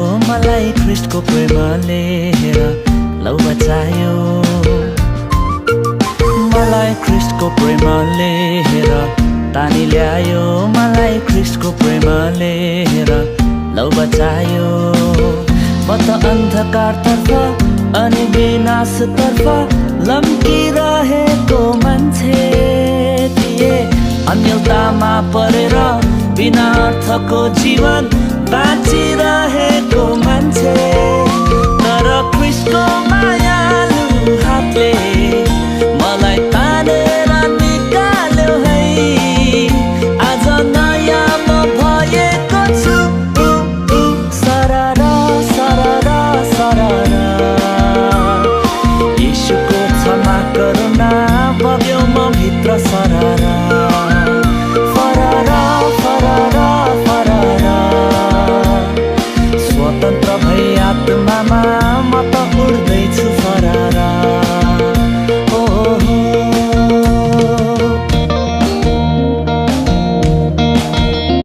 मलाई ख्रिस्टको प्रेमले हेर लौ बचायो। मलाई ख्रिस्टको प्रेमले हेर तानी ल्यायो। मलाई ख्रिस्टको प्रेमले हेर लौ बचायो। म त अन्धकारतर्फ अनि विनाशतर्फ लम्किरहेको मान्छे थिए। अन्यलतामा परेर बिना अर्थको जीवन बाँचिरहेको मान्छे। तर ख्रिस्टको मायालु हातले मलाई तानेर निकाल्यो है। आज नयाँ म भएको छु। सरर सरर सरर यीशुको क्षमा करुणा बग्यो म भित्र सरर। फरर फरर फरर स्वतन्त्र